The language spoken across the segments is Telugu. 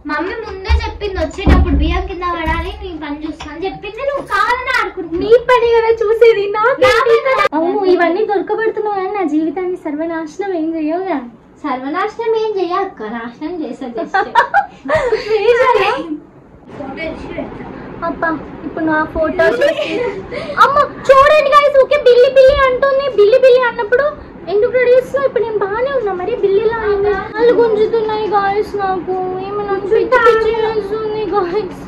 మమ్మీ ముందే చెప్పింది వచ్చేటప్పుడు బియ్యం కింద పడాలి నీ పని చూస్తాను చెప్పింది. నువ్వు కావాలని ఆడుకుంటున్నావు. నీ పని కదా చూసేది. అమ్ము ఇవన్నీ దొరకబెడుతున్నావు కానీ నా జీవితాన్ని సర్వనాశనం ఏం చెయ్యవుగా. సర్వనాశనం ఏం చెయ్యక్క, నాశనం చేసేది. అబ్బా ఇప్పుడు నా ఫోటో అమ్మ చూడండి గాయ్స్. ఓకే బిల్లి బిల్లి అంటుంది. బిల్లి బిల్లి అన్నప్పుడు ఎందుకు రెడీ చేస్తున్నావు? ఇప్పుడు నేను బాగానే ఉన్నా. మరి బిల్లిలా వాళ్ళు గుంజుతున్నాయి గాయ్స్. నాకు ఏమైనా చేస్తుంది గాయ్స్.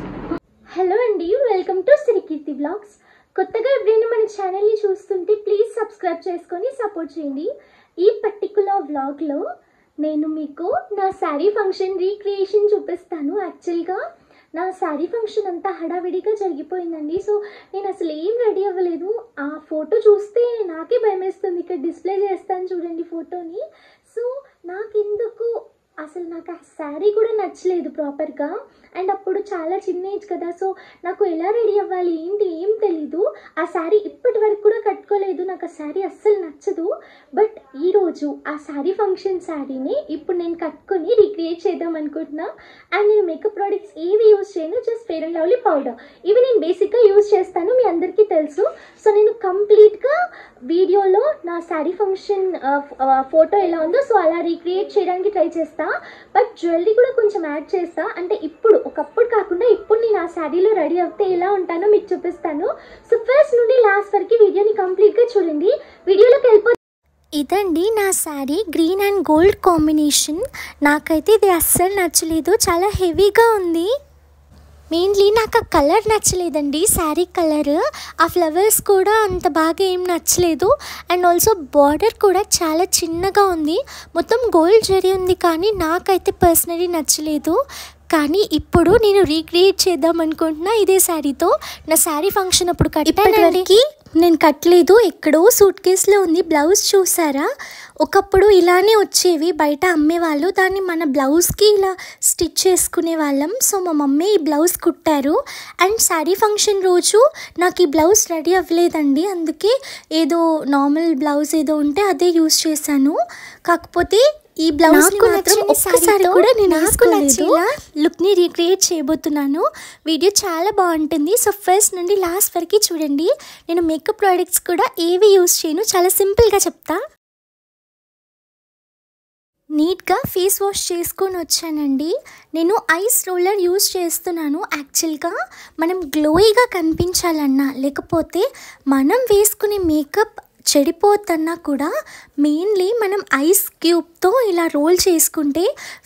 హలో అండి, వెల్కమ్ టు శ్రీకీర్తి వ్లాగ్స్. కొత్తగా ఎప్పుడైనా మన ఛానల్ని చూస్తుంటే ప్లీజ్ సబ్స్క్రైబ్ చేసుకొని సపోర్ట్ చేయండి. ఈ పర్టికులర్ వ్లాగ్లో నేను మీకు నా శారీ ఫంక్షన్ రీక్రియేషన్ చూపిస్తాను. యాక్చువల్గా నా శారీ ఫంక్షన్ అంతా హడావిడిగా జరిగిపోయిందండి. సో నేను అసలు ఏం రెడీ అవ్వలేదు. ఆ ఫోటో చూస్తే నాకే భయం వేస్తుంది. ఇక్కడ డిస్ప్లే చేస్తాను చూడండి ఫోటోని. సో నాకెందుకు అసలు నాకు ఆ శారీ కూడా నచ్చలేదు ప్రాపర్గా. అండ్ అప్పుడు చాలా చిన్న ఏజ్ కదా, సో నాకు ఎలా రెడీ అవ్వాలి ఏంటి ఏం తెలీదు. ఆ శారీ ఇప్పటి వరకు కూడా కట్టుకోలేదు. నాకు ఆ శారీ అస్సలు నచ్చదు. బట్ ఈరోజు ఆ శారీ ఫంక్షన్ శారీని ఇప్పుడు నేను కట్టుకొని రీక్రియేట్ చేద్దాం అనుకుంటున్నా. అండ్ నేను మేకప్ ప్రోడక్ట్స్ ఏవి యూజ్ చేయను, just fair and lovely powder. ఇవి నేను బేసిక్గా యూజ్ చేస్తాను, మీ అందరికీ తెలుసు. సో నేను కంప్లీట్గా వీడియోలో నా శారీ ఫంక్షన్ ఫోటో ఎలా ఉందో సో అలా రీక్రియేట్ చేయడానికి ట్రై చేస్తా. బట్ జ్యువెలరీ కూడా కొంచెం యాడ్ చేస్తా. అంటే ఇప్పుడు ఒకప్పుడు కాకుండా ఇప్పుడు నేను ఆ శారీలో రెడీ అవుతే ఎలా ఉంటానో మీకు చూపిస్తాను. సో ఫస్ట్ నుండి లాస్ట్ వరకు వీడియోని కంప్లీట్గా చూడండి. వీడియోలోకి వెళ్ళిపో. ఇదండి నా sari, green and gold combination. నాకైతే ఇది అస్సలు నచ్చలేదు, చాలా హెవీగా ఉంది. మెయిన్లీ నాకు ఆ కలర్ నచ్చలేదండి, శారీ కలర్. ఆ ఫ్లవర్స్ కూడా అంత బాగా ఏం నచ్చలేదు. అండ్ ఆల్సో బార్డర్ కూడా చాలా చిన్నగా ఉంది. మొత్తం గోల్డ్ జరీ ఉంది కానీ నాకైతే పర్సనలీ నచ్చలేదు. కానీ ఇప్పుడు నేను రీక్రియేట్ చేద్దాం అనుకుంటున్నా ఇదే శారీతో. నా శారీ ఫంక్షన్ అప్పుడు కట్టానండి, నేను కట్టలేదు, ఎక్కడో సూట్ కేసులో ఉంది. బ్లౌజ్ చూసారా, ఒకప్పుడు ఇలానే వచ్చేవి బయట అమ్మేవాళ్ళు. దాన్ని మన బ్లౌజ్కి ఇలా స్టిచ్ చేసుకునే వాళ్ళం. సో మా మమ్మీ ఈ బ్లౌజ్ కుట్టారు. అండ్ శారీ ఫంక్షన్ రోజు నాకు ఈ బ్లౌజ్ రెడీ అవ్వలేదండి, అందుకే ఏదో నార్మల్ బ్లౌజ్ ఏదో ఉంటే అదే యూజ్ చేశాను. కాకపోతే ఈ బ్లౌజ్ ఒక్కసారి కూడా నేను వేసుకోలేదు. లుక్ని రీక్రియేట్ చేయబోతున్నాను. వీడియో చాలా బాగుంటుంది. సో ఫస్ట్ నుండి లాస్ట్ వరకు చూడండి. నేను మేకప్ ప్రోడక్ట్స్ కూడా ఏవి యూజ్ చేయను, చాలా సింపుల్గా చెప్తా. నీట్గా ఫేస్ వాష్ చేసుకొని వచ్చానండి. నేను ఐస్ రోలర్ యూజ్ చేస్తున్నాను. యాక్చువల్గా మనం గ్లోయిగా కనిపించాలన్నా లేకపోతే మనం వేసుకునే మేకప్ చెడిపోతున్నా కూడా మెయిన్లీ మనం ఐస్ క్యూబ్తో ఇలా రోల్ చేసుకుంటే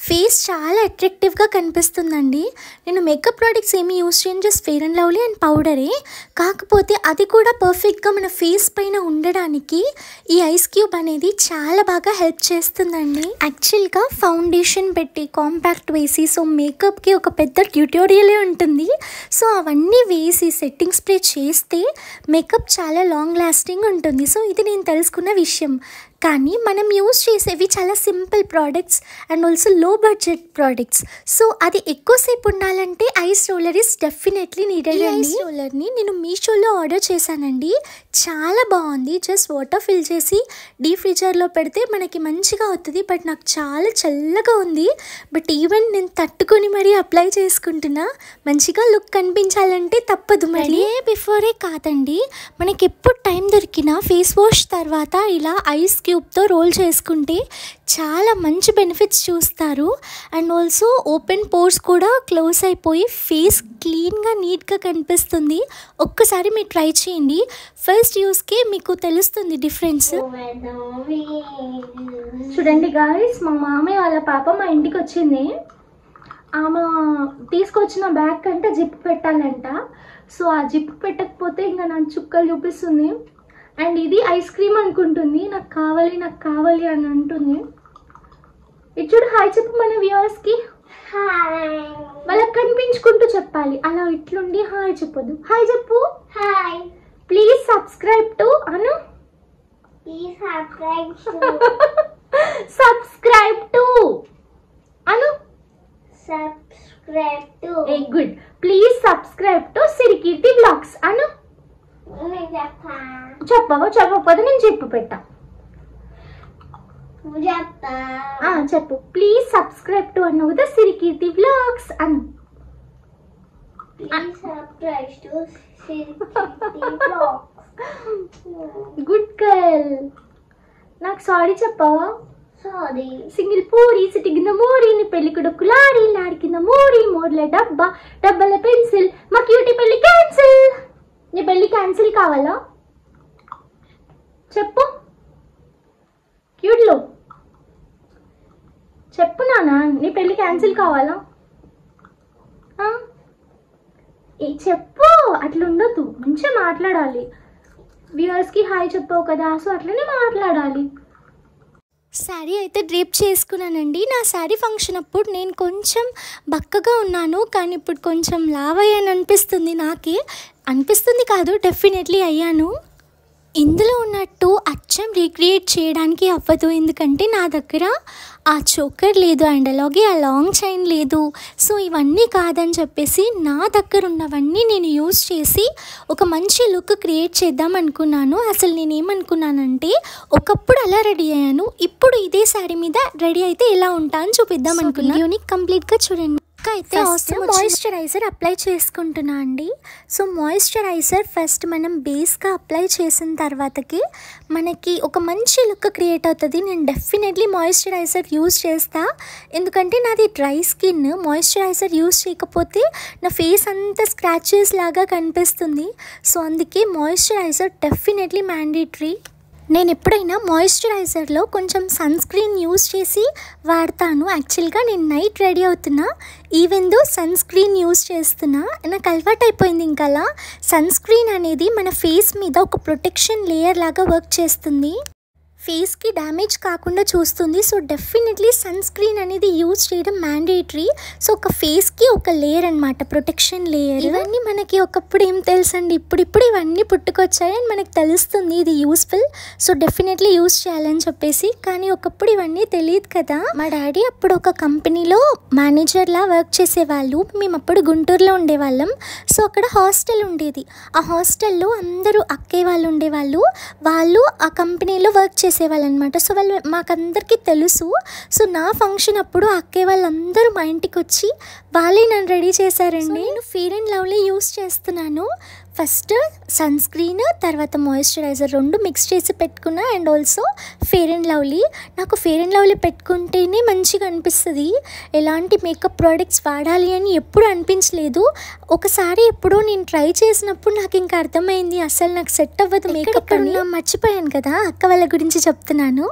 ఫేస్ చాలా అట్రాక్టివ్గా కనిపిస్తుందండి. నేను మేకప్ ప్రోడక్ట్స్ ఏమీ యూజ్ చేయను, just fair and lovely and పౌడరే. కాకపోతే అది కూడా పర్ఫెక్ట్గా మన ఫేస్ పైన ఉండడానికి ఈ ఐస్ క్యూబ్ అనేది చాలా బాగా హెల్ప్ చేస్తుందండి. యాక్చువల్గా ఫౌండేషన్ పెట్టి కాంపాక్ట్ వేసి సో మేకప్కి ఒక పెద్ద ట్యూటోరియలే ఉంటుంది. సో అవన్నీ వేసి సెట్టింగ్ స్ప్రే చేస్తే మేకప్ చాలా లాంగ్ లాస్టింగ్ ఉంటుంది. సో ఇది నేను తెలుసుకున్న విషయం. కానీ మనం యూజ్ చేసేవి చాలా simple products and also low budget products. So అది ఎక్కువసేపు ఉండాలంటే ice roller is definitely needed. Ice రోలర్ని నేను మీషోలో ఆర్డర్ చేశానండి, చాలా బాగుంది. జస్ట్ వాటర్ ఫిల్ చేసి డీప్ ఫ్రీజర్లో పెడితే మనకి మంచిగా అవుతుంది. బట్ నాకు చాలా చల్లగా ఉంది. బట్ ఈవెన్ నేను తట్టుకొని మరీ అప్లై చేసుకుంటున్నా. మంచిగా లుక్ కనిపించాలంటే తప్పదు. మరి బిఫోరే కాదండి, మనకి ఎప్పుడు టైం దొరికినా ఫేస్ వాష్ తర్వాత ఇలా ఐస్ క్యూబ్తో రోల్ చేసుకుంటే చాలా మంచి బెనిఫిట్స్ చూస్తారు. అండ్ ఆల్సో ఓపెన్ పోర్స్ కూడా క్లోజ్ అయిపోయి ఫేస్ క్లీన్గా నీట్గా కనిపిస్తుంది. ఒక్కసారి మీరు ట్రై చేయండి, ఫస్ట్ యూస్కే మీకు తెలుస్తుంది డిఫరెన్స్. చూడండి గాయ్స్, మా మామయ్య వాళ్ళ పాప మా ఇంటికి వచ్చింది. ఆమె తీసుకొచ్చిన బ్యాగ్ కంటే జిప్ పెట్టాలంట. సో ఆ జిప్ పెట్టకపోతే ఇంకా నాకు చుక్కలు చూపిస్తుంది. అండ్ ఇది ఐస్ క్రీమ్ అనుకుంటుంది, నాకు కావాలి అని అంటుంది. ఇటు చూడు, హాయ్ చెప్పు మన వ్యూవర్స్కి. వాళ్ళకి కనిపించుకుంటూ చెప్పాలి, అలా ఇట్లుండి హాయ్ చెప్పొద్దు. హాయ్ చెప్పు. హాయ్. ప్లీజ్ సబ్స్క్రైబ్ టు అను. సబ్స్క్రైబ్ టు అను. Subscribe to. Good. Please subscribe to Srikeerthi vlogs అను. చెప్పకపోతే నేను చెప్పు పెట్టా. చెప్పు. Please subscribe to another Sirikeerthi vlogs అను. Good girl. నాకు సారీ చెప్పవా? సారీ. సింగిల్ పూరి సిటిగిన మోరి నీ పెళ్లి కొడుకు లారీ లాడి కింద మోరి మోర్ల డబ్బా డబ్బల పెన్సిల్ మా క్యూటీ పెళ్లి క్యాన్సిల్. నీ పెళ్లి క్యాన్సిల్ కావాలా చెప్పు. క్యూట్లో చెప్పు నాన్న, నీ పెళ్లి క్యాన్సిల్ కావాలా? చెప్పు. అట్లా ఉండొద్దు, మంచిగా మాట్లాడాలి. వ్యూవర్స్కి హాయ్ చెప్పావు కదా, సో అట్లనే మాట్లాడాలి. శారీ అయితే డ్రేప్ చేసుకున్నానండి. నా శారీ ఫంక్షన్ అప్పుడు నేను కొంచెం బక్కగా ఉన్నాను, కానీ ఇప్పుడు కొంచెం లావ్ అయ్యాను అనిపిస్తుంది. నాకే అనిపిస్తుంది కాదు, డెఫినెట్లీ అయ్యాను. ఇందులో ఉన్నట్టు అచ్చం రీక్రియేట్ చేయడానికి అవ్వదు, ఎందుకంటే నా దగ్గర ఆ చోకర్ లేదు అండ్ అలాగే ఆ లాంగ్ చైన్ లేదు. సో ఇవన్నీ కాదని చెప్పేసి నా దగ్గర ఉన్నవన్నీ నేను యూజ్ చేసి ఒక మంచి లుక్ క్రియేట్ చేద్దాం అనుకున్నాను. అసలు నేనేమనుకున్నానంటే ఒకప్పుడు అలా రెడీ అయ్యాను, ఇప్పుడు ఇదే శారీ మీద రెడీ అయితే ఎలా ఉంటా అని చూపిద్దాం అనుకున్నాను. యూనిక్ కంప్లీట్గా చూడండి. అయితే మాయిశ్చరైజర్ అప్లై చేసుకుంటున్నా అండి. సో మాయిశ్చరైజర్ ఫస్ట్ మనం బేస్గా అప్లై చేసిన తర్వాతకి మనకి ఒక మంచి లుక్ క్రియేట్ అవుతుంది. నేను డెఫినెట్లీ మాయిశ్చరైజర్ యూజ్ చేస్తా, ఎందుకంటే నాది డ్రై స్కిన్. మాయిశ్చరైజర్ యూజ్ చేయకపోతే నా ఫేస్ అంతా స్క్రాచెస్ లాగా కనిపిస్తుంది. సో అందుకే మాయిశ్చరైజర్ డెఫినెట్లీ మ్యాండేటరీ. నేను ఎప్పుడైనా మాయిశ్చరైజర్లో కొంచెం సన్ స్క్రీన్ యూజ్ చేసి వాడతాను. యాక్చువల్గా నేను నైట్ రెడీ అవుతున్నా, even though sunscreen use చేస్తున్నా. నాకు అలవాటు అయిపోయింది. ఇంకా అలా సన్ స్క్రీన్ అనేది మన ఫేస్ మీద ఒక ప్రొటెక్షన్ లేయర్ లాగా వర్క్ చేస్తుంది, ఫేస్కి డ్యామేజ్ కాకుండా చూస్తుంది. సో డెఫినెట్లీ సన్ స్క్రీన్ అనేది యూజ్ చేయడం మ్యాండేటరీ. సో ఒక ఫేస్కి ఒక లేయర్ అనమాట, ప్రొటెక్షన్ లేయర్. ఇవన్నీ మనకి ఒకప్పుడు ఏం తెలుసండి, ఇప్పుడు ఇవన్నీ పుట్టుకొచ్చాయి అని మనకు తెలుస్తుంది ఇది యూస్ఫుల్, సో డెఫినెట్లీ యూజ్ చేయాలని చెప్పేసి. కానీ ఒకప్పుడు ఇవన్నీ తెలియదు కదా. మా డాడీ అప్పుడు ఒక కంపెనీలో మేనేజర్లా వర్క్ చేసేవాళ్ళు. మేము అప్పుడు గుంటూరులో ఉండేవాళ్ళం. సో అక్కడ హాస్టల్ ఉండేది. ఆ హాస్టల్లో అందరూ అక్కే వాళ్ళు ఉండేవాళ్ళు. వాళ్ళు ఆ కంపెనీలో వర్క్ చేసేవాళ్ళు అనమాట. సో వాళ్ళు మాకందరికీ తెలుసు. సో నా ఫంక్షన్ అప్పుడు అక్కే వాళ్ళందరూ మా ఇంటికి వచ్చి వాళ్ళే నన్ను రెడీ చేశారండి. నేను ఫెయిర్ అండ్ లవ్లీ యూస్ చేస్తున్నాను. ఫస్ట్ సన్ స్క్రీన్, తర్వాత మాయిశ్చరైజర్ రెండు మిక్స్ చేసి పెట్టుకున్నా. And also fair and lovely. నాకు ఫెయిర్ అండ్ లవ్లీ పెట్టుకుంటేనే మంచిగా అనిపిస్తుంది. ఎలాంటి మేకప్ ప్రోడక్ట్స్ వాడాలి అని ఎప్పుడు అనిపించలేదు. ఒకసారి ఎప్పుడో నేను ట్రై చేసినప్పుడు నాకు ఇంకా అర్థమైంది అసలు నాకు సెట్ అవ్వదు మేకప్ అని. మర్చిపోయాను కదా, అక్క వాళ్ళ గురించి చెప్తున్నాను.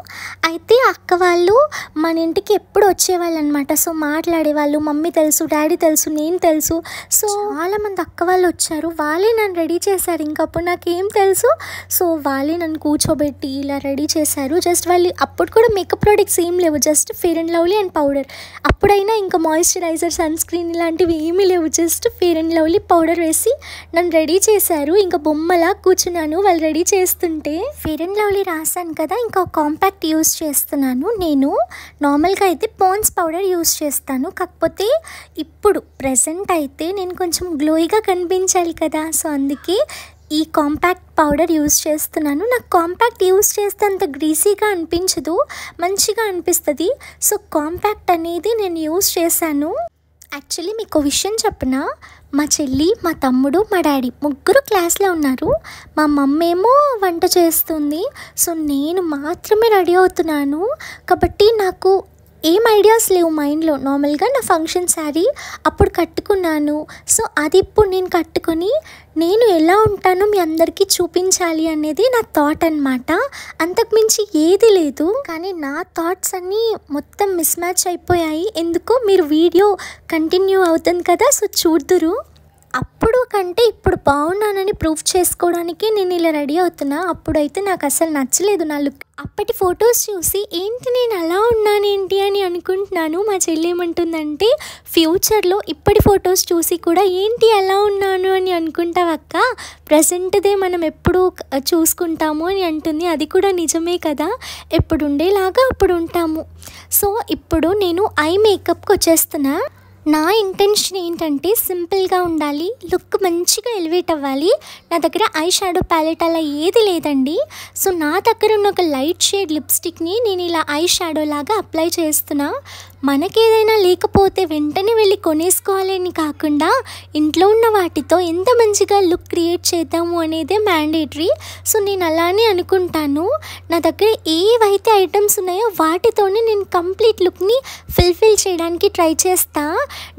అయితే అక్క వాళ్ళు మన ఇంటికి ఎప్పుడు వచ్చేవాళ్ళు అనమాట. సో మాట్లాడేవాళ్ళు. మమ్మీ తెలుసు, డాడీ తెలుసు, నేను తెలుసు. సో చాలామంది అక్క వాళ్ళు వచ్చారు. వాళ్ళే నన్ను రెడీ చేశారు. ఇంకా అప్పుడు నాకేం తెలుసు. సో వాళ్ళే నన్ను కూర్చోబెట్టి ఇలా రెడీ చేశారు. జస్ట్ వాళ్ళు అప్పుడు కూడా మేకప్ ప్రోడక్ట్స్ ఏం లేవు, just fair and lovely and powder. అప్పుడైనా ఇంకా మాయిశ్చరైజర్, సన్ స్క్రీన్ ఇలాంటివి ఏమీ లేవు, just fair and lovely powder వేసి నన్ను రెడీ చేశారు. ఇంకా బొమ్మలా కూర్చున్నాను వాళ్ళు రెడీ చేస్తుంటే. ఫెయిర్ అండ్ లవ్లీ రాశాను కదా, ఇంకా కాంపాక్ట్ యూస్ చేస్తున్నాను. నేను నార్మల్గా అయితే పాండ్స్ పౌడర్ యూస్ చేస్తాను, కాకపోతే ఇప్పుడు ప్రెజెంట్ అయితే నేను కొంచెం గ్లోయిగా కనిపించాలి కదా, సో అందుకే ఈ కాంపాక్ట్ పౌడర్ యూస్ చేస్తున్నాను. నాకు కాంపాక్ట్ యూస్ చేస్తే అంత గ్రీసీగా అనిపించదు, మంచిగా అనిపిస్తుంది. సో కాంపాక్ట్ అనేది నేను యూస్ చేశాను. యాక్చువల్లీ మీకు విషయం చెప్పనా, మా చెల్లి, మా తమ్ముడు, మా డాడీ ముగ్గురు క్లాస్లో ఉన్నారు. మా మమ్మీ ఏమో వంట చేస్తుంది. సో నేను మాత్రమే రెడీ అవుతున్నాను. కాబట్టి నాకు ఏం ఐడియాస్ లేవు మైండ్లో. నార్మల్గా నా ఫంక్షన్ శారీ అప్పుడు కట్టుకున్నాను. సో అది ఇప్పుడు నేను కట్టుకొని నేను ఎలా ఉంటానో మీ అందరికీ చూపించాలి అనేది నా థాట్ అనమాట. అంతకుమించి ఏది లేదు. కానీ నా థాట్స్ అన్నీ మొత్తం మిస్ మ్యాచ్ అయిపోయాయి. ఎందుకో మీరు వీడియో కంటిన్యూ అవుతుంది కదా, సో చూద్దురు. అప్పుడు కంటే ఇప్పుడు బాగున్నానని ప్రూఫ్ చేసుకోవడానికి నేను ఇలా రెడీ అవుతున్నా. అప్పుడైతే నాకు అసలు నచ్చలేదు నా లుక్. అప్పటి ఫొటోస్ చూసి ఏంటి నేను అలా ఉన్నానేంటి అని అనుకుంటున్నాను. మా చెల్లి ఏమంటుందంటే ఫ్యూచర్లో ఇప్పటి ఫొటోస్ చూసి కూడా ఏంటి అలా ఉన్నాను అని అనుకుంటావక్క, ప్రజెంట్దే మనం ఎప్పుడు చూసుకుంటాము అని అంటుంది. అది కూడా నిజమే కదా, ఎప్పుడు ఉండేలాగా అప్పుడు ఉంటాము. సో ఇప్పుడు నేను ఐ మేకప్కి వచ్చేస్తున్నా. నా ఇంటెన్షన్ ఏంటంటే సింపుల్గా ఉండాలి, లుక్ మంచిగా ఎలివేట్ అవ్వాలి. నా దగ్గర ఐ షాడో ప్యాలెట్ అలా ఏది లేదండి. సో నా దగ్గర ఉన్న ఒక లైట్ షేడ్ లిప్స్టిక్ని నేను ఇలా ఐ షాడో లాగా అప్లై చేస్తున్నా. మనకేదైనా లేకపోతే వెంటనే వెళ్ళి కొనేసుకోవాలని కాకుండా ఇంట్లో ఉన్న వాటితో ఎంత మంచిగా లుక్ క్రియేట్ చేద్దాము అనేదే మ్యాండేటరీ. సో నేను అలానే అనుకుంటాను. నా దగ్గర ఏవైతే ఐటమ్స్ ఉన్నాయో వాటితోనే నేను కంప్లీట్ లుక్ని ఫుల్ఫిల్ చేయడానికి ట్రై చేస్తా.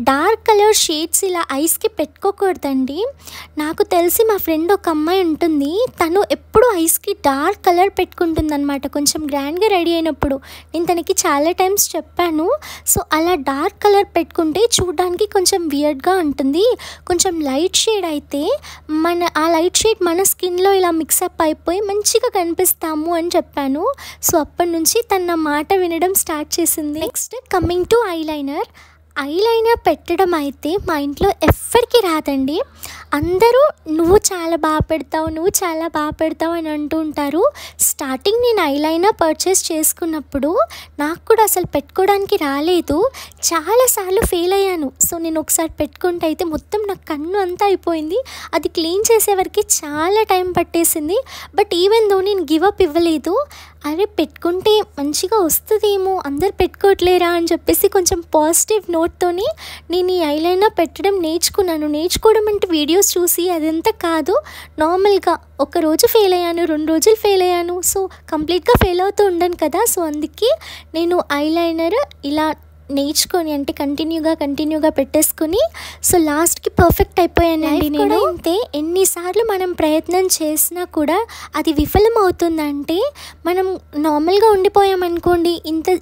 డార్క్ కలర్ షేడ్స్ ఇలా ఐస్కి పెట్టుకోకూడదండి. నాకు తెలిసి మా ఫ్రెండ్ ఒక అమ్మాయి ఉంటుంది, తను ఎప్పుడు ఐస్కి డార్క్ కలర్ పెట్టుకుంటుంది అనమాట, కొంచెం గ్రాండ్గా రెడీ అయినప్పుడు. నేను తనకి చాలా టైమ్స్ చెప్పాను. సో అలా డార్క్ కలర్ పెట్టుకుంటే చూడడానికి కొంచెం వియర్డ్గా ఉంటుంది. కొంచెం లైట్ షేడ్ అయితే ఆ లైట్ షేడ్ మన స్కిన్లో ఇలా మిక్సప్ అయిపోయి మంచిగా కనిపిస్తాము అని చెప్పాను. సో అప్పటి నుంచి తన మాట వినడం స్టార్ట్ చేసింది. Next coming to eyeliner. Eyeliner పెట్టడం అయితే మా ఇంట్లో ఎవ్వరికి రాదండి. అందరూ నువ్వు చాలా బాగా పెడతావు అని అంటూ ఉంటారు. స్టార్టింగ్ నేను ఐలైనర్ పర్చేస్ చేసుకున్నప్పుడు నాకు కూడా అసలు పెట్టుకోవడానికి రాలేదు, చాలాసార్లు ఫెయిల్ అయ్యాను. సో నేను ఒకసారి పెట్టుకుంటే అయితే మొత్తం నా కన్ను అంతా అయిపోయింది. అది క్లీన్ చేసేవరకు చాలా టైం పట్టేసింది. బట్ ఈవెన్ దో నేను గివ్ అప్ ఇవ్వలేదు. అరే పెట్టుకుంటే మంచిగా వస్తుందేమో, అందరు పెట్టుకోవట్లేరా అని చెప్పేసి కొంచెం పాజిటివ్ నోట్తోని నేను ఈ ఐలైనర్ పెట్టడం నేర్చుకోవడం అంటే వీడియోస్ చూసి అదంతా కాదు. నార్మల్గా ఒక రోజు ఫెయిల్ అయ్యాను, 2 రోజులు ఫెయిల్ అయ్యాను. సో కంప్లీట్గా ఫెయిల్ అవుతూ ఉండను కదా. సో అందుకే నేను ఐలైనర్ ఇలా నేర్చుకొని అంటే కంటిన్యూగా పెట్టేసుకొని సో లాస్ట్కి పర్ఫెక్ట్ అయిపోయానండి. నేను అంతే, ఎన్నిసార్లు మనం ప్రయత్నం చేసినా కూడా అది విఫలం అవుతుందంటే మనం నార్మల్గా ఉండిపోయామనుకోండి,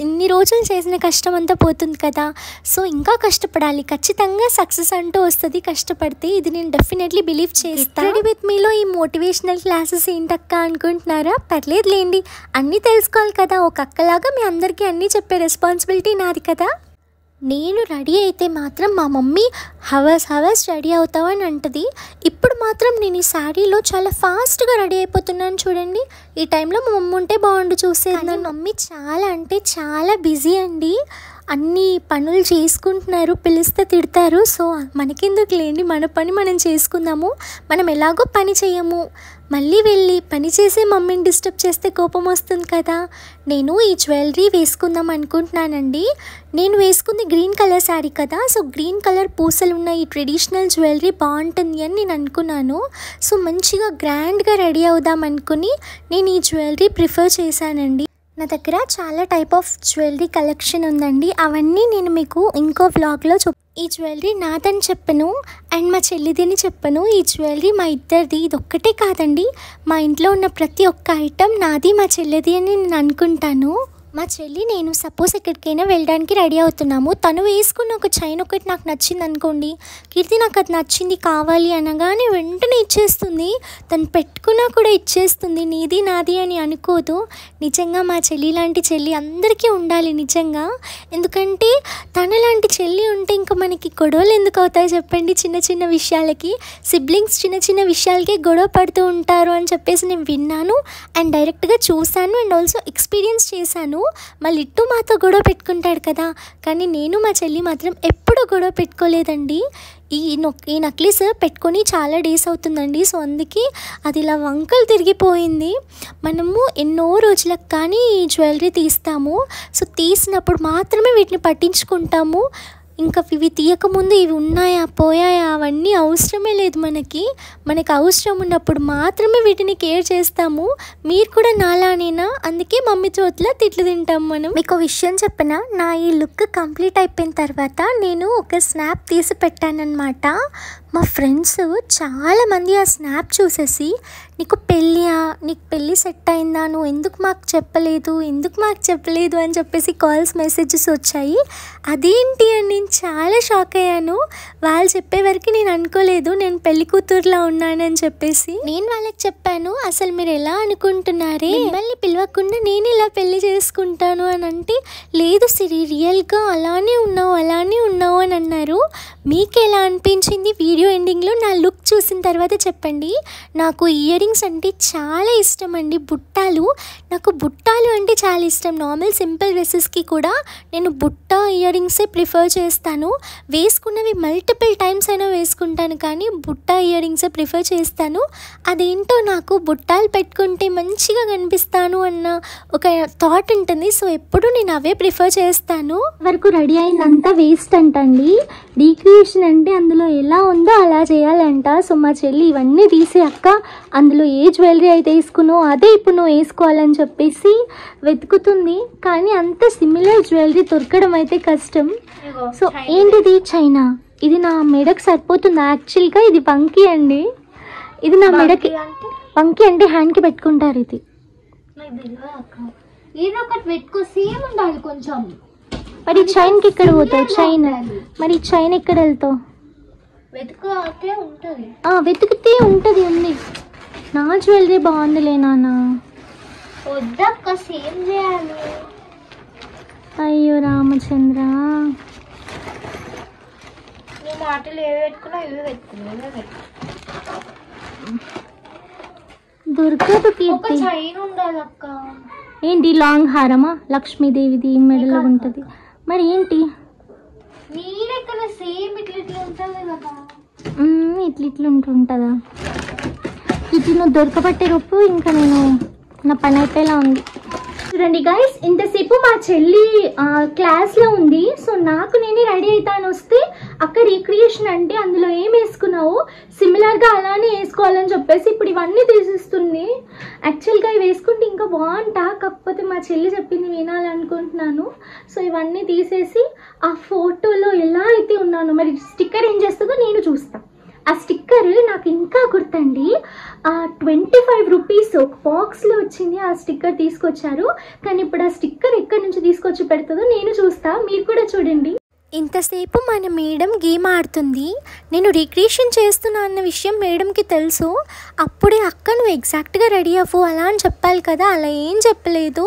ఇన్ని రోజులు చేసిన కష్టం అంతా పోతుంది కదా. సో ఇంకా కష్టపడాలి, ఖచ్చితంగా సక్సెస్ అంటూ వస్తుంది కష్టపడితే. ఇది నేను డెఫినెట్లీ బిలీవ్ చేస్తాను. రెడీ విత్ మీలో ఈ మోటివేషనల్ క్లాసెస్ ఏంటక్క అనుకుంటున్నారా? పర్లేదు లేండి, అన్నీ తెలుసుకోవాలి కదా. ఒక అక్కలాగా మీ అందరికీ అన్నీ చెప్పే రెస్పాన్సిబిలిటీ నాది కదా. నేను రెడీ అయితే మాత్రం మా మమ్మీ హవర్స్ రెడీ అవుతావు అని అంటది. ఇప్పుడు మాత్రం నేను ఈ శారీలో చాలా ఫాస్ట్గా రెడీ అయిపోతున్నాను చూడండి. ఈ టైంలో మా మమ్మీ ఉంటే బాగుండు చూసేది. నా మమ్మీ చాలా అంటే చాలా బిజీ అండి, అన్ని పనులు చేసుకుంటున్నారు, పిలిస్తే తిడతారు. సో మనకెందుకు లేండి, మన పని మనం చేసుకుందాము. మనం ఎలాగో పని చేయము, మళ్ళీ వెళ్ళి పని చేసే మమ్మీని డిస్టర్బ్ చేస్తే కోపం వస్తుంది కదా. నేను ఈ జ్యువెలరీ వేసుకుందాం అనుకుంటున్నానండి. నేను వేసుకుంది గ్రీన్ కలర్ శారీ కదా. సో గ్రీన్ కలర్ పూసలు ఉన్న ఈ ట్రెడిషనల్ జ్యువెలరీ బాగుంటుంది అని నేను అనుకున్నాను. సో మంచిగా గ్రాండ్గా రెడీ అవుదాం అనుకుని నేను ఈ జ్యువెలరీ ప్రిఫర్ చేశానండి. నా దగ్గర చాలా టైప్ ఆఫ్ జ్యువెలరీ కలెక్షన్ ఉందండి, అవన్నీ నేను మీకు ఇంకో వ్లాగ్లో ఈ జ్యువెలరీ నాదని చెప్పను అండ్ మా చెల్లిది అని చెప్పను. ఈ జ్యువెలరీ మా ఇద్దరిది. ఇది ఒక్కటే కాదండి, మా ఇంట్లో ఉన్న ప్రతి ఒక్క ఐటెం నాది మా చెల్లిది అని నేను అనుకుంటాను. మా చెల్లి నేను సపోజ్ ఎక్కడికైనా వెళ్ళడానికి రెడీ అవుతున్నాము, తను వేసుకున్న ఒక చైన్ ఒకటి నాకు నచ్చింది అనుకోండి, కీర్తి నాకు అది నచ్చింది కావాలి అనగానే వెంటనే ఇచ్చేస్తుంది. తను పెట్టుకున్నా కూడా ఇచ్చేస్తుంది, నీది నాది అని అనుకోదు. నిజంగా మా చెల్లి లాంటి చెల్లి అందరికీ ఉండాలి నిజంగా. ఎందుకంటే తనలాంటి చెల్లి ఉంటే ఇంకా మనకి గొడవలు ఎందుకు అవుతాయి చెప్పండి. చిన్న విషయాలకి సిబ్లింగ్స్ చిన్న విషయాలకే గొడవ పడుతూ ఉంటారు అని చెప్పేసి నేను విన్నాను అండ్ డైరెక్ట్గా చూశాను అండ్ ఆల్సో ఎక్స్పీరియన్స్ చేశాను. మళ్ళీ ఇట్టు మాతో గొడవ పెట్టుకుంటాడు కదా, కానీ నేను మా చెల్లి మాత్రం ఎప్పుడూ గొడవ పెట్టుకోలేదండి. ఈ నక్లీస్ పెట్టుకొని చాలా డేస్ అవుతుందండి. సో అందుకే అది ఇలా వంకలు తిరిగిపోయింది. మనము ఎన్నో రోజులకు కానీ ఈ జ్యువెలరీ తీస్తాము. సో తీసినప్పుడు మాత్రమే వీటిని పట్టించుకుంటాము. ఇంకా ఇవి తీయకముందు ఇవి ఉన్నాయా పోయాయా అవన్నీ అవసరమే లేదు. మనకి అవసరం ఉన్నప్పుడు మాత్రమే వీటిని కేర్ చేస్తాము. మీరు కూడా నాలానేనా? అందుకే మమ్మీ చోట్ల తిట్లు తింటాం మనం. మీకు విషయం చెప్పనా, నా ఈ లుక్ కంప్లీట్ అయిపోయిన తర్వాత నేను ఒక స్నాప్ తీసి పెట్టానన్నమాట. మా ఫ్రెండ్స్ చాలామంది ఆ స్నాప్ చూసేసి నీకు పెళ్ళి సెట్ అయిందా, నువ్వు ఎందుకు మాకు చెప్పలేదు అని చెప్పేసి కాల్స్ మెసేజెస్ వచ్చాయి. అదేంటి అని నేను చాలా షాక్ అయ్యాను. వాళ్ళు చెప్పే వరకు నేను అనుకోలేదు నేను పెళ్లి కూతురులా ఉన్నానని చెప్పేసి. నేను వాళ్ళకి చెప్పాను, అసలు మీరు ఎలా అనుకుంటున్నారే, మిమ్మల్ని పిలవకుండా నేను ఇలా పెళ్లి చేసుకుంటాను అని అంటే, లేదు సిరి రియల్గా అలానే ఉన్నావు అని అన్నారు. మీకు ఎలా అనిపించింది వీడియో ఎండింగ్లో నా లుక్ చూసిన తర్వాత చెప్పండి. నాకు ఇయర్ రింగ్స్ అంటే చాలా ఇష్టం అండి. బుట్టాలు, నాకు బుట్టాలు అంటే చాలా ఇష్టం. నార్మల్ సింపుల్ డ్రెస్సెస్కి కూడా నేను బుట్ట ఇయర్ రింగ్సే ప్రిఫర్ చేస్తాను. వేసుకున్నవి మల్టిపుల్ టైమ్స్ అయినా వేసుకుంటాను, కానీ బుట్ట ఇయర్ రింగ్సే ప్రిఫర్ చేస్తాను. అదేంటో నాకు బుట్టాలు పెట్టుకుంటే మంచిగా కనిపిస్తాను అన్న ఒక థాట్ ఉంటుంది. సో ఎప్పుడు నేను అవే ప్రిఫర్ చేస్తాను. వరకు రెడీ అయిందంతా వేస్ట్ అంటండి. డీక్రియేషన్ అంటే అందులో ఎలా ఉందో అలా చేయాలంట. సో మా చెల్లి ఇవన్నీ తీసి అక్క అందులో ఏ జ్యువెలరీ అయితే వేసుకున్నావు అదే ఇప్పుడు నువ్వు వేసుకోవాలని చెప్పేసి వెతుకుతుంది. కానీ అంత సిమిలర్ జ్యువెలరీ దొరకడం అయితే కష్టం. సో ఏంటిది? చైనా. ఇది నా మెడకు సరిపోతుంది. యాక్చువల్గా ఇది వంకీ అండి. ఇది నా మెడకి వంకీ అంటే హ్యాండ్కి పెట్టుకుంటారు. ఇది ఏదో ఒకటి పెట్టుకో, సేమ్ ఉండాలి కొంచెం. మరి చైన్కి ఎక్కడ పోతావు? చైన్ మరి చైన్ ఎక్కడ వెళ్తావు? వెతుకుతే ఉంటుంది. వెతికితే ఉంటుంది. ఉంది. నా జ్యువెలరీ బాగుందిలే నాన్న. వద్దక్క, సేమ్ చేయాలి. అయ్యో రామచంద్ర, నీ మాటలు ఏవి పెట్టుకున్నా ఇవి పెట్టుకున్నా. దొరకదు కీర్తి. చైన్ ఉండాలి అక్క. ఏంటి లాంగ్ హారమా? లక్ష్మీదేవిది మెడలో ఉంటుంది. మరి ఏంటి? నీరెక్కడ సేమ్ ఇట్లా ఉంటుంది కదా. ఇట్లా ఉంటుంటుందా? ఇది నువ్వు దొరకబట్టే రూపు. ఇంకా నేను నా పని అయిపోయేలా ఉంది. చూడండి గైస్, ఇంతసేపు మా చెల్లి క్లాస్లో ఉంది. సో నాకు నేనే రెడీ అవుతాను వస్తే అక్కడ రీక్రియేషన్ అంటే అందులో ఏం వేసుకున్నావు సిమిలర్గా అలానే వేసుకోవాలని చెప్పేసి ఇప్పుడు ఇవన్నీ తీసిస్తుంది. యాక్చువల్గా ఇవి వేసుకుంటే ఇంకా బాగుంటా, కాకపోతే మా చెల్లి చెప్పింది వినాలనుకుంటున్నాను. సో ఇవన్నీ తీసేసి ఆ ఫోటోలో ఎలా అయితే ఉన్నానో మరి స్టిక్కర్ ఏం చేస్తుందో నేను చూస్తాను. ఆ స్టిక్కర్ నాకు ఇంకా గుర్తండి. 25 రూపీస్ ఒక బాక్స్లో వచ్చింది. ఆ స్టిక్కర్ తీసుకొచ్చారు. కానీ ఇప్పుడు ఆ స్టిక్కర్ ఎక్కడి నుంచి తీసుకొచ్చి పెడుతుందో నేను చూస్తా, మీరు కూడా చూడండి. ఇంతసేపు మన మేడం గేమ్ ఆడుతుంది. నేను రిక్రియేషన్ చేస్తున్నా అన్న విషయం మేడంకి తెలుసు. అప్పుడే అక్క నువ్వు ఎగ్జాక్ట్గా రెడీ అవ్వు అలా అని చెప్పాలి కదా, అలా ఏం చెప్పలేదు.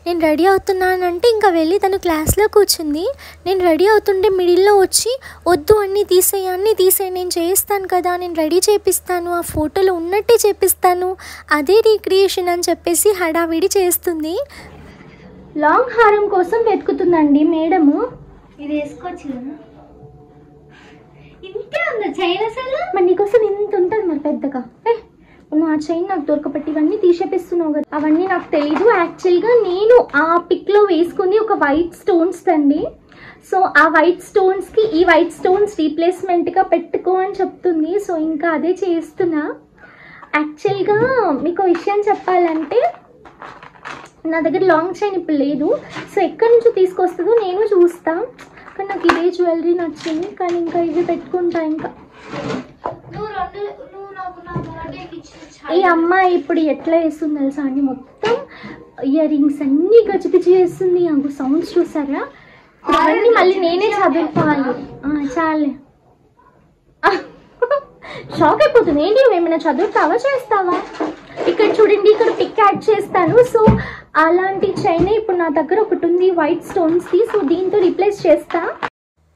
నేను రెడీ అవుతున్నానంటే ఇంకా వెళ్ళి తను క్లాస్లో కూర్చుంది. నేను రెడీ అవుతుంటే మిడిల్లో వచ్చి వద్దు అన్నీ తీసేయి నేను చేయిస్తాను కదా, నేను రెడీ చేపిస్తాను, ఆ ఫోటోలో ఉన్నట్టే చేపిస్తాను, అదే రీక్రియేషన్ అని చెప్పేసి హడావిడి చేస్తుంది. లాంగ్ హారం కోసం వెతుకుతుందండి మేడము. ఇది వేసుకోవచ్చు కదా. ఇంతే ఉందా చైన్ అసలు? మరి నీకోసం ఇంత ఉంటుంది మరి పెద్దగా. నువ్వు ఆ చైన్ నాకు దొరకబట్టి ఇవన్నీ తీసేపిస్తున్నావు కదా. అవన్నీ నాకు తెలీదు. యాక్చువల్గా నేను ఆ పిక్లో వేసుకుంది ఒక వైట్ స్టోన్స్ అండి. సో ఆ వైట్ స్టోన్స్కి ఈ వైట్ స్టోన్స్ రీప్లేస్మెంట్గా పెట్టుకో అని చెప్తుంది. సో ఇంకా అదే చేస్తున్నా. యాక్చువల్గా మీకు విషయం చెప్పాలంటే నా దగ్గర లాంగ్ చైన్ ఇప్పుడు లేదు. సో ఎక్కడి నుంచో తీసుకొస్తుందో నేను చూస్తా. కానీ నాకు ఇదే జ్యువెలరీ నచ్చింది, కానీ ఇంకా ఇవి పెట్టుకుంటా. ఇంకా ఈ అమ్మాయి ఇప్పుడు ఎట్లా వేస్తుంది తెలుసా అండి, మొత్తం ఇయర్ రింగ్స్ అన్నీ గచ్చిపిచ్చి చేస్తుంది. నాకు సౌండ్స్ చూసారా? అవన్నీ మళ్ళీ నేనే చదువుకోవాలి. చాలే, షాక్ అయిపోతుంది. ఏంటి ఏమైనా చదువుతావా చేస్తావా? ఇక్కడ చూడండి, ఇక్కడ పిక్ యాడ్ చేస్తాను. సో అలాంటి చైన్ ఇప్పుడు నా దగ్గర ఒకటి ఉంది వైట్ స్టోన్స్ది. సో దీంతో రీప్లేస్ చేస్తా.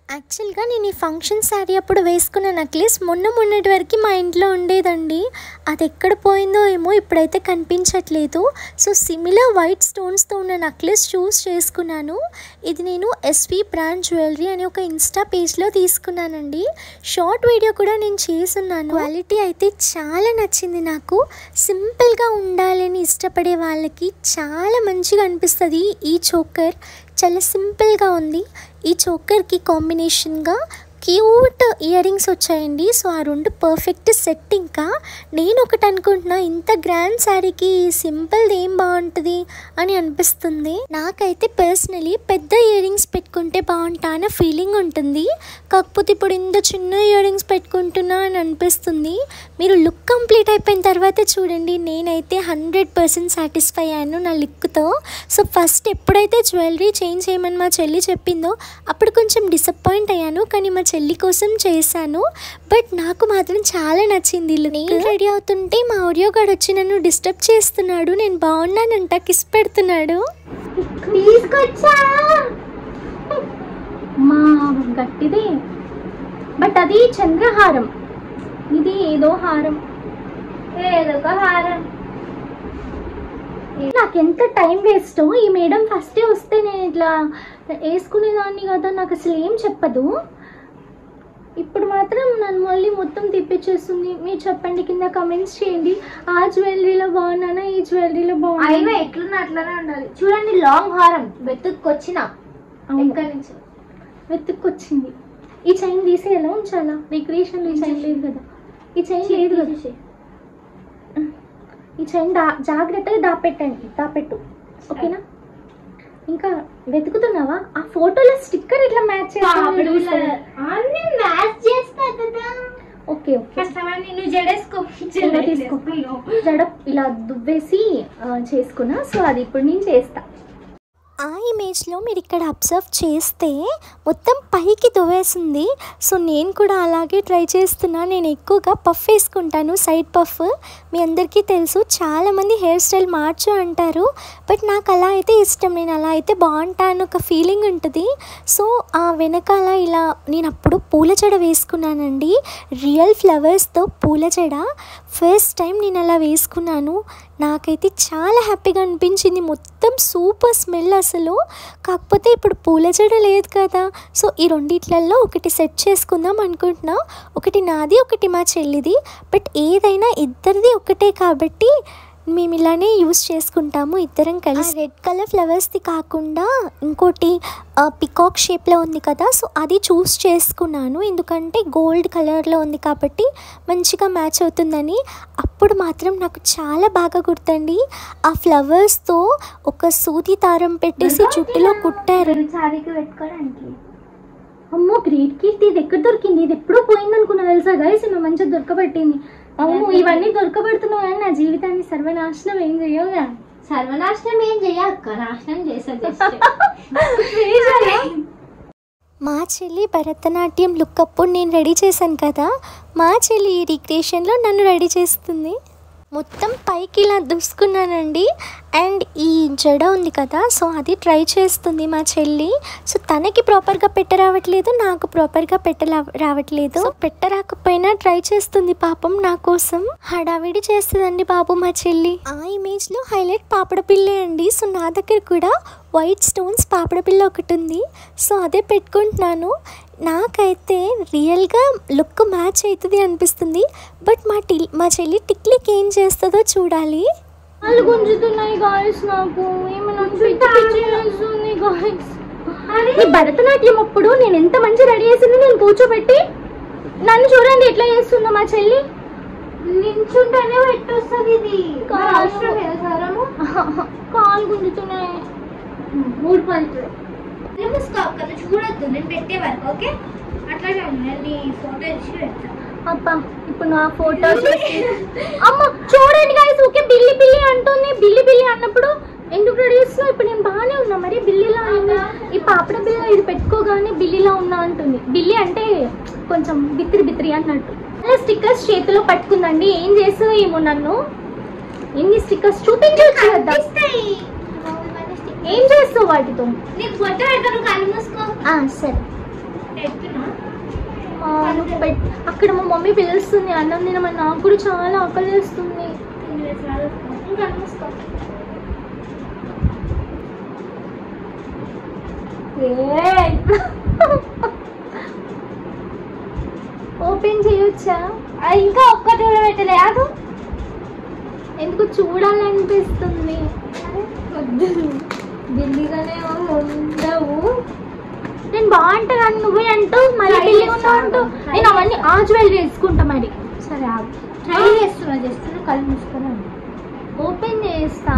యాక్చువల్గా నేను ఈ ఫంక్షన్ శారీ అప్పుడు వేసుకున్న నెక్లెస్ మొన్నటి వరకు మా ఇంట్లో ఉండేదండి. అది ఎక్కడ పోయిందో ఏమో, ఇప్పుడైతే కనిపించట్లేదు. సో సిమిలర్ వైట్ స్టోన్స్తో ఉన్న నెక్లెస్ చూస్ చేసుకున్నాను. ఇది నేను ఎస్వి బ్రాండ్ జ్యువెలరీ అని ఒక ఇన్స్టా పేజ్లో తీసుకున్నానండి. షార్ట్ వీడియో కూడా నేను చేసున్నాను. క్వాలిటీ అయితే చాలా నచ్చింది నాకు. సింపుల్గా ఉండాలని ఇష్టపడే వాళ్ళకి చాలా మంచిగా అనిపిస్తుంది. ఈ చోకర్ చాలా సింపుల్గా ఉంది. ఈ చోకర్కి కాంబినేషన్గా క్యూట్ ఇయర్ రింగ్స్ వచ్చాయండి. సో ఆ రెండు పర్ఫెక్ట్ సెట్. ఇంకా నేను ఒకటి అనుకుంటున్నా, ఇంత గ్రాండ్ శారీకి సింపుల్ది ఏం బాగుంటుంది అని అనిపిస్తుంది. నాకైతే పర్సనలీ పెద్ద ఇయర్ రింగ్స్ పెట్టుకుంటే బాగుంటా అన్న ఫీలింగ్ ఉంటుంది. కాకపోతే ఇప్పుడు ఇంత చిన్న ఇయర్ రింగ్స్ పెట్టుకుంటున్నా అని అనిపిస్తుంది. మీరు లుక్ కంప్లీట్ అయిపోయిన తర్వాత చూడండి, నేనైతే 100% సాటిస్ఫై అయ్యాను నా లుక్తో. సో ఫస్ట్ ఎప్పుడైతే జ్యువెలరీ చేంజ్ చేయమని మా చెల్లి చెప్పిందో అప్పుడు కొంచెం డిసప్పాయింట్ అయ్యాను. కానీ మా చెల్లి కోసం చేశాను. బట్ నాకు మాత్రం చాలా నచ్చింది. నేను రెడీ అవుతుంటే మా ఆడియో గార్డ్ వచ్చి నన్ను డిస్టర్బ్ చేస్తున్నాడు. నేను బాగున్నానంట కిస్ పెడుతున్నాడు. తీసుకొచ్చా మా గట్టిది బట్ అది చంద్రహారం, ఇది ఏదో హారం, ఏదో ఒక హారం. నాకు ఎంత టైం వేస్ట్. ఈ మేడం ఫస్టే వస్తే నేను ఇట్లా వేసుకునేదాన్ని కదా, నాకు అసలు ఏం చెప్పదు. ఇప్పుడు మాత్రం నన్ను మళ్ళీ మొత్తం తిప్పించేస్తుంది. మీరు చెప్పండి, కింద కమెంట్స్ చేయండి. ఆ జ్యువెలరీలో బాగున్నానా, ఈ జ్యువెలరీలో బాగున్నా. అయినా ఎట్లున్నా అట్లనే ఉండాలి. చూడండి లాంగ్ హారం వెతుక్కొచ్చిన ఎక్కడి నుంచి వెతుక్కొచ్చింది. ఈ చైన్ తీసి ఎలా ఉంచాలా? డెకరేషన్లో ఈ చైన్ లేదు కదా, ఈ చైన్ లేదు కదా. ఈ చైన్ జాగ్రత్తగా దాపెట్టు, ఓకేనా? ఇంకా వెతుకుతున్నావా? ఆ ఫోటోలో స్టిక్కర్ ఇట్లా మ్యాచ్ అన్ని మ్యాచ్ చేస్తా కదా. ఓకే ఓకే, నువ్వు జడేసుకో, తీసుకో. జడ ఇలా దువ్వేసి చేసుకున్నా. సో అది ఇప్పుడు నేను చేస్తా. ఆ ఇమేజ్లో మీరు ఇక్కడ అబ్జర్వ్ చేస్తే మొత్తం పైకి దువ్వేసింది. సో నేను కూడా అలాగే ట్రై చేస్తున్నా. నేను ఎక్కువగా పఫ్ వేసుకుంటాను, సైడ్ పఫ్. మీ అందరికీ తెలుసు, చాలామంది హెయిర్ స్టైల్ మార్చు అంటారు, బట్ నాకు అలా అయితే ఇష్టం. నేను అలా అయితే బాగుంటాను ఒక ఫీలింగ్ ఉంటుంది. సో ఆ వెనకాల ఇలా నేను అప్పుడు పూల జడ వేసుకున్నానండి, రియల్ ఫ్లవర్స్తో పూల జడ. ఫస్ట్ టైం నేను అలా వేసుకున్నాను. నాకైతే చాలా హ్యాపీగా అనిపించింది. మొత్తం సూపర్ స్మెల్ అసలు. కాకపోతే ఇప్పుడు పూల జడ లేదు కదా, సో ఈ రెండిట్లలో ఒకటి సెట్ చేసుకుందాం అనుకుంటున్నా. ఒకటి నాది, ఒకటి మా చెల్లిది. బట్ ఏదైనా ఇద్దరిది ఒకటే కాబట్టి మేము ఇలానే యూస్ చేసుకుంటాము ఇద్దరం కలిసి. రెడ్ కలర్ ఫ్లవర్స్ది కాకుండా ఇంకోటి పికాక్ షేప్లో ఉంది కదా, సో అది చూస్ చేసుకున్నాను. ఎందుకంటే గోల్డ్ కలర్లో ఉంది కాబట్టి మంచిగా మ్యాచ్ అవుతుందని. అప్పుడు మాత్రం నాకు చాలా బాగా గుర్తండి, ఆ ఫ్లవర్స్తో ఒక సూది దారం పెట్టేసి జుట్టులో కుట్టారు. సారీకి పెట్టుకోవడానికి. అమ్మో గ్రేట్ కీర్తి, ఇది ఎక్కడ దొరికింది? ఇది ఎప్పుడో పోయింది అనుకున్నా తెలుసా గైస్. నువ్వు మంచిగా దొరకబట్టింది. అవును, ఇవన్నీ దొరకబడుతున్నావు కానీ నా జీవితాన్ని సర్వనాశనం ఏం చెయ్యవుగా. సర్వనాశనం ఏం చెయ్యక్క, నాశనం చేసేది. మా చెల్లి భరతనాట్యం లుక్ అప్పుడు నేను రెడీ చేశాను కదా, మా చెల్లి ఈ రిక్రియేషన్లో నన్ను రెడీ చేస్తుంది. మొత్తం పైకి ఇలా దుసుకున్నానండి. అండ్ ఈ జడ ఉంది కదా, సో అది ట్రై చేస్తుంది మా చెల్లి. సో తనకి ప్రాపర్గా రావట్లేదు, నాకు ప్రాపర్గా రావట్లేదు. సో రాకపోయినా ట్రై చేస్తుంది పాపం నా కోసం. హడావిడి చేస్తుందండి బాబు మా చెల్లి. ఆ ఇమేజ్లో హైలైట్ పాపడ పిల్లే అండి. సో నా దగ్గర కూడా వైట్ స్టోన్స్ పాపడ పిల్ల ఒకటి ఉంది, సో అదే పెట్టుకుంటున్నాను. నాకైతే రియల్గా లుక్ మ్యాచ్ అవుతుంది అనిపిస్తుంది. బట్ మా చెల్లి టిక్లీకి ఏం చేస్తుందో చూడాలి. వాళ్ళు గుంజుతున్నాయి గాయస్, నాకు ఏమైనా పిచ్చి గాయస్. ఈ భరతనాట్యం అప్పుడు నేను ఎంత మంచి రెడీ చేసింది, నేను కూర్చోబెట్టి నన్ను చూడండి ఎట్లా చేస్తుందో మా చెల్లి. నించుంటేనే పెట్టొస్తుంది ఇది. కాలు గుంజుతున్నాయి. 3 పంచులు కదా, చూడొద్దు నేను పెట్టే వరకు. ఓకే, అట్లానే ఉండండి. ఫోటో ఇచ్చి పెడతా. అబ్బా ఇప్పుడు నా ఫోటో అమ్మ చూడండి గాయస్, ఓకే బిల్లి బిల్లి అంటుంది. బిల్లి బిల్లి అన్నప్పుడు ఎందుకు రెడీ చేస్తున్నావు? ఇప్పుడు నేను బాగానే ఉన్నా, మరి బిల్లిలా అయింది. ఈ పాపడ బిల్ల ఇది పెట్టుకోగానే బిల్లిలా ఉన్నా అంటుంది. బిల్లి అంటే కొంచెం బిత్రి అన్నట్టు. అలా స్టిక్కర్స్ చేతిలో పట్టుకుందండి. ఏం చేస్తావు ఏమో నన్ను. ఎన్ని స్టిక్కర్స్ చూపించవచ్చు కదా, ఏం చేస్తావు వాటితో? నీకు ఫోటో పెడతాను, కళ్ళు మూసుకో. సరే పెడుతున్నా. అక్కడ మా మమ్మీ పిలుస్తుంది అన్నం తినమని. నాకు కూడా చాలా ఆకలి వేస్తుంది. ఓపెన్ చేయొచ్చా? ఇంకా ఒక్కటి కూడా పెట్టలేదు. ఎందుకు చూడాలనిపిస్తుంది. బిల్లిగానే ఉండవు. నేను బాగుంటా కానీ నువ్వే అంటూ మళ్ళీ బిల్లి అంటూ నేను అవన్నీ ఆ జ్యువెలరీ వేసుకుంటా మరి. సరే ఆగు, ట్రై చేస్తున్నా కళ్ళు మూసుకొని. ఓపెన్ చేస్తా.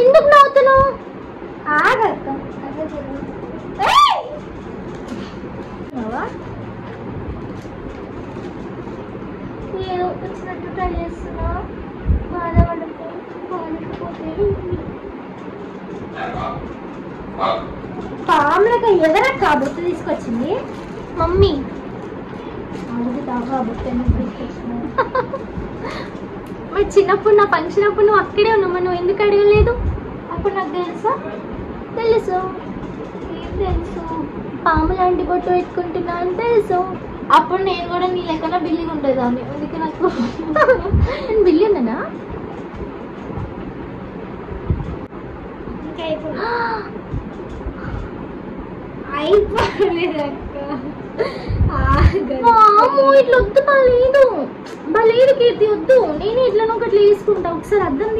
ఎందుకు నవ్వుతున్నావు? ఆగక్క, ఏదో వచ్చినట్టు ట్రై చేస్తున్నా. బాధపడిపోతే పాములక ఎవరక్క బొట్టు తీసుకొచ్చింది? మమ్మీ. అడుగుతావా బొట్టు తీసుకొచ్చింది? మరి చిన్నప్పుడు నా పంచినప్పుడు నువ్వు అక్కడే ఉన్నావు, నువ్వు ఎందుకు అడగలేదు? అప్పుడు నాకు తెలుసా? తెలుసు. ఏం తెలుసు, పాము లాంటి బొట్టు పెట్టుకుంటున్నా అని తెలుసు. అప్పుడు నేను కూడా నీ లెక్కన బిల్లింగ్ ఉండేదాన్ని, అందుకే నాకు నేను బిల్లి ఉన్నానా? ఇంకా అయిపోలేదు అక్క. ఇట్లా వద్దు, బాలేదు కీర్తి, వద్దు. నేను ఇట్లా ఒకటి తీసుకుంటా. ఒకసారి అద్దం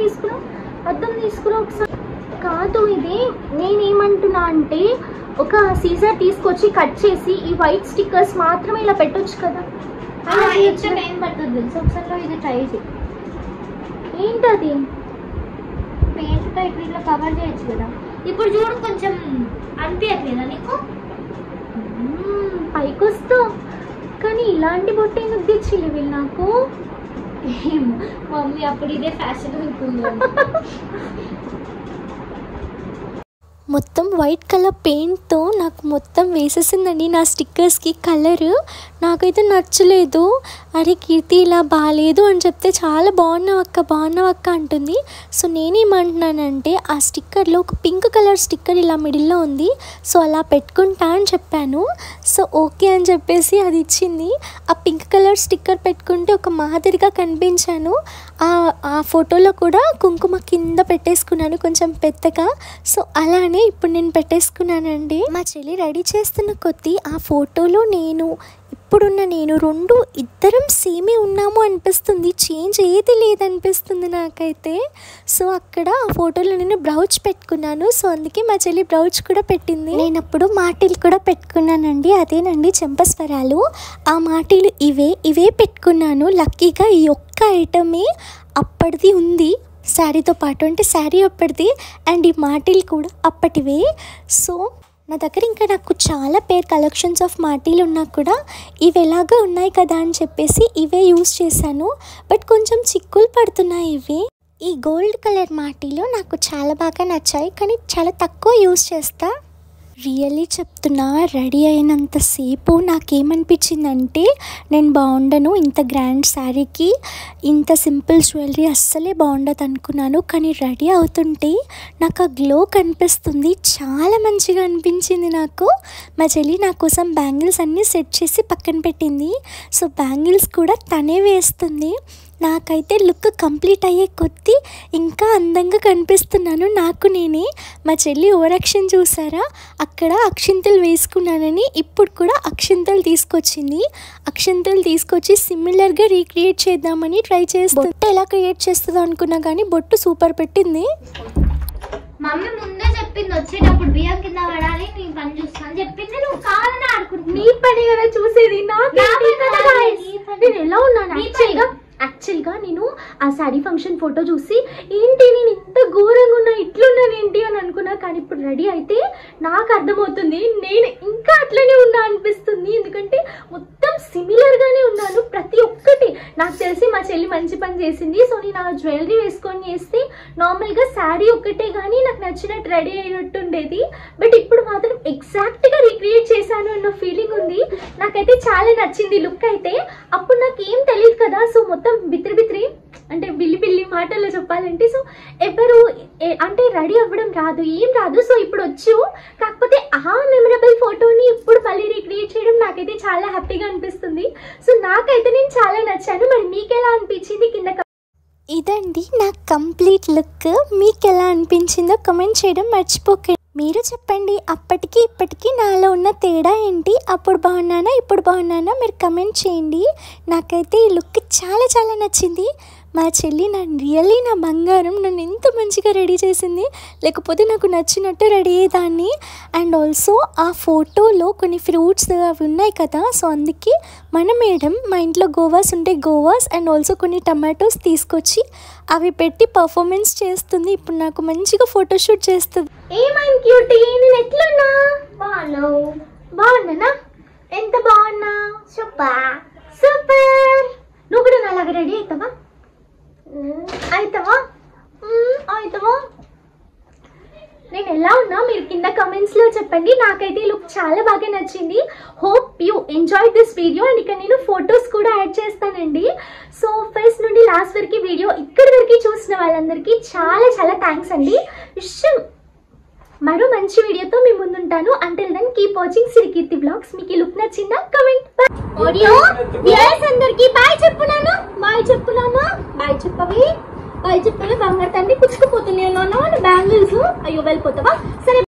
తీసుకురా ఒకసారి. కాదు, ఇది నేనేమంటున్నా అంటే ఒక సీజర్ తీసుకొచ్చి కట్ చేసి ఈ వైట్ స్టిక్కర్స్ మాత్రమే ఇలా పెట్టొచ్చు కదా. ఎంత టైం పడుతుంది తెలుసు, ఒకసారి ఇది ట్రై చేయి. ఏంటది? పెయింట్తో ఇట్లా కవర్ చేయొచ్చు కదా. ఇప్పుడు చూడు, కొంచెం అనిపించట్లేదా నీకు? పైకి వస్తా, కానీ ఇలాంటి బొట్టు ఎందుకు తెచ్చిలే వీళ్ళు నాకు? మమ్మీ అప్పుడు ఇదే ఫ్యాషన్ అనుకుంది. మొత్తం వైట్ కలర్ పెయింట్తో నాకు మొత్తం వేసేసిందండి నా స్టిక్కర్స్కి కలర్. నాకైతే నచ్చలేదు. అరే కీర్తి ఇలా బాగాలేదు అని చెప్తే చాలా బాగున్నావు అక్క అంటుంది. సో నేనేమంటున్నానంటే ఆ స్టిక్కర్లో ఒక పింక్ కలర్ స్టిక్కర్ ఇలా మిడిల్లో ఉంది, సో అలా పెట్టుకుంటా అని చెప్పాను. సో ఓకే అని చెప్పేసి అది ఇచ్చింది. ఆ పింక్ కలర్ స్టిక్కర్ పెట్టుకుంటే ఒక మాదిరిగా కనిపించాను. ఆ ఫోటోలో కూడా కుంకుమ కింద పెట్టేసుకున్నాను కొంచెం పెద్దగా. సో అలానే ఇప్పుడు నేను పెట్టేసుకున్నానండి. మా చెల్లి రెడీ చేస్తున్న కొద్దీ ఆ ఫోటోలో ఇప్పుడున్న నేను ఇద్దరం సేమే ఉన్నాము అనిపిస్తుంది. చేంజ్ ఏది లేదనిపిస్తుంది నాకైతే. సో అక్కడ ఆ ఫోటోలో నేను బ్రౌచ్ పెట్టుకున్నాను. సో అందుకే మా చెల్లి బ్రౌచ్ కూడా పెట్టింది. నేను అప్పుడు మాటిలు కూడా పెట్టుకున్నానండి. అదేనండి చెంపస్వరాలు. ఆ మాటిలు ఇవే పెట్టుకున్నాను. లక్కీగా ఈ ఒక్క ఐటమే అప్పటిది ఉంది శారీతో పాటు, అంటే శారీ అప్పటిది అండ్ ఈ మాటిలు కూడా అప్పటివే. సో నా దగ్గర ఇంకా నాకు చాలా కలెక్షన్స్ ఆఫ్ మాటీలు ఉన్నా కూడా ఇవి ఎలాగా ఉన్నాయి కదా అని చెప్పేసి ఇవే యూస్ చేశాను. బట్ కొంచెం చిక్కులు పడుతున్నాయి ఇవి. ఈ గోల్డ్ కలర్ మాటీలు నాకు చాలా బాగా నచ్చాయి, కానీ చాలా తక్కువ యూస్ చేస్తా. రియల్లీ చెప్తున్నా, రెడీ అయినంతసేపు నాకేమనిపించిందంటే నేను బాగుండను, ఇంత గ్రాండ్ శారీకి ఇంత సింపుల్ జ్యువెలరీ అస్సలే బాగుండదు అనుకున్నాను. కానీ రెడీ అవుతుంటే నాకు ఆ గ్లో కనిపిస్తుంది, చాలా మంచిగా అనిపించింది నాకు. మా చెల్లి నా కోసం బ్యాంగిల్స్ అన్నీ సెట్ చేసి పక్కన పెట్టింది. సో బ్యాంగిల్స్ కూడా తనే వేస్తుంది. నాకైతే లుక్ కంప్లీట్ అయ్యే కొద్దీ ఇంకా అందంగా కనిపిస్తున్నాను నాకు నేనే. మా చెల్లి ఓవరాక్షన్ చూసారా, అక్కడ అక్షింతలు వేసుకున్నానని ఇప్పుడు కూడా అక్షింతలు తీసుకొచ్చి సిమిలర్గా రీక్రియేట్ చేద్దామని ట్రై చేస్తుంది. బొట్టు ఎలా క్రియేట్ చేస్తుందో అనుకున్నా కానీ బొట్టు సూపర్ పెట్టింది. మమ్మీ ముందే చెప్పింది వచ్చేటప్పుడు బియ్యం కింద పడాలి, నీ పని చూస్తాను చెప్పింది. నువ్వు కావాలని ఆడుకుంటున్నా. నీ పని కదా చూసేది, నేను ఎలా ఉన్నాను యాక్చువల్గా నేను ఆ శారీ ఫంక్షన్ ఫోటో చూసి ఏంటి నేను ఇంత ఘోరంగా ఉన్నా, ఇట్లున్నాను ఏంటి అని అనుకున్నా. కానీ ఇప్పుడు రెడీ అయితే నాకు అర్థమవుతుంది నేను ఇంకా అట్లనే ఉన్నా అనిపిస్తుంది. ఎందుకంటే మొత్తం సిమిలర్గానే ఉన్నాను. ప్రతి ఒక్కటి నాకు తెలిసి మా చెల్లి మంచి పని చేసింది. సో నేను ఆ జ్యువెలరీ వేసుకొని చేస్తే నార్మల్గా శారీ ఒక్కటే కానీ నాకు నచ్చినట్టు రెడీ అయినట్టు ఉండేది. బట్ ఇప్పుడు మాత్రం ఎగ్జాక్ట్గా రీక్రియేట్ చేశాను అన్న ఫీలింగ్ ఉంది. నాకైతే చాలా నచ్చింది లుక్ అయితే. అప్పుడు నాకు ఏం తెలియదు కదా. సో మొత్తం బిత్రి అంటే బిల్లి మాటల్లో చెప్పాలంటే, సో ఎవరు అంటే రెడీ అవ్వడం రాదు, ఏం రాదు. సో ఇప్పుడు వచ్చు, కాకపోతే ఆ మెమరబుల్ ఫోటోని ఇప్పుడు మళ్ళీ రీక్రియేట్ చేయడం నాకైతే చాలా హ్యాపీగా అనిపిస్తుంది. సో నాకైతే నేను చాలా నచ్చాను. మరి మీకు ఎలా అనిపించింది కింద? ఇదండి నా కంప్లీట్ లుక్. మీకు ఎలా అనిపించిందో కామెంట్ చేయడం మర్చిపోకండి. మీరు చెప్పండి, అప్పటికి ఇప్పటికీ నాలో ఉన్న తేడా ఏంటి? అప్పుడు బాగున్నానా, ఇప్పుడు బాగున్నానా? మీరు కమెంట్ చేయండి. నాకైతే ఈ లుక్ చాలా చాలా నచ్చింది. మా చెల్లి రియల్లీ నా బంగారం, నన్ను ఎంత మంచిగా రెడీ చేసింది. లేకపోతే నాకు నచ్చినట్టు రెడీ అయ్యేదాన్ని. అండ్ ఆల్సో ఆ ఫోటోలో కొన్ని ఫ్రూట్స్ అవి ఉన్నాయి కదా, సో అందుకే మన మేడం మా ఇంట్లో గోవాస్ ఉంటే గోవాస్ అండ్ ఆల్సో కొన్ని టమాటోస్ తీసుకొచ్చి అవి పెట్టి పర్ఫార్మెన్స్ చేస్తుంది. ఇప్పుడు నాకు మంచిగా ఫోటోషూట్ చేస్తుంది. ఏమైంది క్యూటీ, నేను ఎట్లున్నా? బాగున్నానా? ఎంత బాగున్నా? సూపర్. నువ్వు కూడా నాలాగా రెడీ అవుతావా? నేను ఎలా ఉన్నా మీరు కింద కమెంట్స్లో చెప్పండి. నాకైతే ఈ లుక్ చాలా బాగా నచ్చింది. Hope you enjoy this video. And ఇక్కడ నేను ఫొటోస్ కూడా యాడ్ చేస్తానండి. సో ఫస్ట్ నుండి లాస్ట్ వరకు వీడియో ఇక్కడి వరకు చూసిన వాళ్ళందరికీ చాలా చాలా థ్యాంక్స్ అండి. మరో మంచి వీడియోతో మీ ముందుంటాను. Until then keep watching Sirikeerthi blogs. మీకు ఈ లుక్ నచ్చిందా? కమెంట్. ఆడియో వ్యూయర్స్ అందరికి బాయ్ చెప్పున్నాను. బాయ్ చెప్పవి. బాయ్ చెప్పవే బంగారు తండ్రి పుచ్చుకుపోతున్నాయి బ్యాంగిల్స్. అయ్యో వెళ్ళిపోతావా? సరే.